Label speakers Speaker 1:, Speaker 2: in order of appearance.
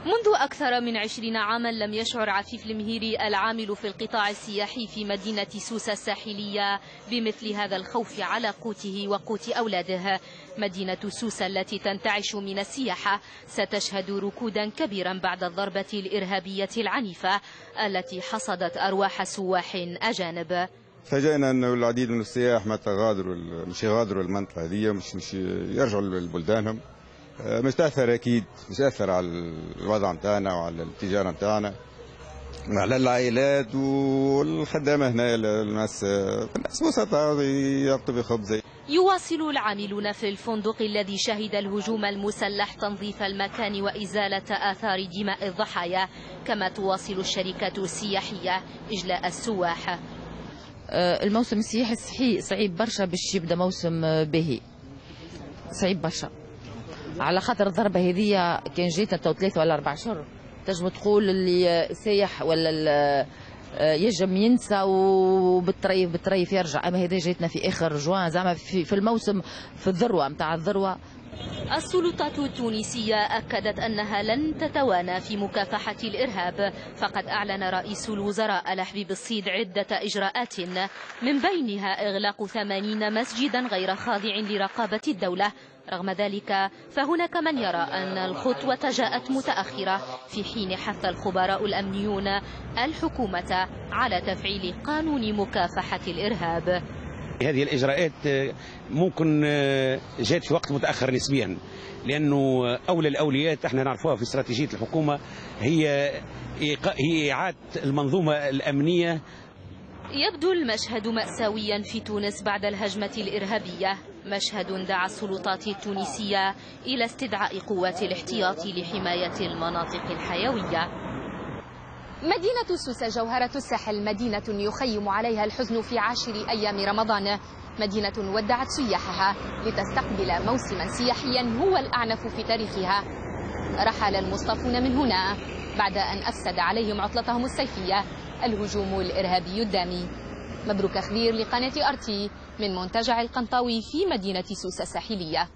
Speaker 1: منذ أكثر من 20 عاما لم يشعر عفيف المهيري العامل في القطاع السياحي في مدينة سوسة الساحلية بمثل هذا الخوف على قوته وقوت أولاده. مدينة سوسة التي تنتعش من السياحة ستشهد ركودا كبيرا بعد الضربة الإرهابية العنيفة التي حصدت أرواح سواح أجانب.
Speaker 2: فاجئنا أنه العديد من السياح مش يغادروا المنطقة هذه، مش يرجعوا لبلدانهم. مستأثر أكيد، مستأثر على الوضع نتاعنا وعلى التجارة نتاعنا وعلى العائلات والخدامة هنا. الناس بسيطة يقطب خبز.
Speaker 1: يواصل العاملون في الفندق الذي شهد الهجوم المسلح تنظيف المكان وإزالة آثار دماء الضحايا، كما تواصل الشركة السياحية إجلاء السواح.
Speaker 3: الموسم السياحي صعيب برشا باش يبدا موسم باهي، صعيب برشا على خاطر الضربة هذه كان جيتنا تو 3 ولا 4 شهور. تنجم تقول اللي السايح ولا يجم ينسى وبالطريف يرجع، اما هذه جيتنا في اخر جوان زعما في الموسم، في الذروه نتاع الذروه.
Speaker 1: السلطات التونسية أكدت أنها لن تتوانى في مكافحة الإرهاب، فقد أعلن رئيس الوزراء الحبيب الصيد عدة إجراءات من بينها إغلاق 80 مسجدا غير خاضع لرقابة الدولة. رغم ذلك فهناك من يرى أن الخطوة جاءت متأخرة، في حين حث الخبراء الأمنيون الحكومة على تفعيل قانون مكافحة الإرهاب.
Speaker 4: هذه الإجراءات ممكن جاءت في وقت متأخر نسبيا، لأنه أولى الأولويات احنا نعرفوها في استراتيجية الحكومة هي إعادة المنظومة الأمنية.
Speaker 1: يبدو المشهد مأساويا في تونس بعد الهجمة الإرهابية، مشهد دعا السلطات التونسية إلى استدعاء قوات الاحتياط لحماية المناطق الحيوية. مدينة سوسة جوهرة الساحل، مدينة يخيم عليها الحزن في 10 أيام رمضان، مدينة ودعت سياحها لتستقبل موسما سياحيا هو الأعنف في تاريخها. رحل المصطفون من هنا بعد أن أفسد عليهم عطلتهم الصيفية الهجوم الإرهابي الدامي. مبروك خضير لقناة RT من منتجع القنطاوي في مدينة سوسة الساحلية.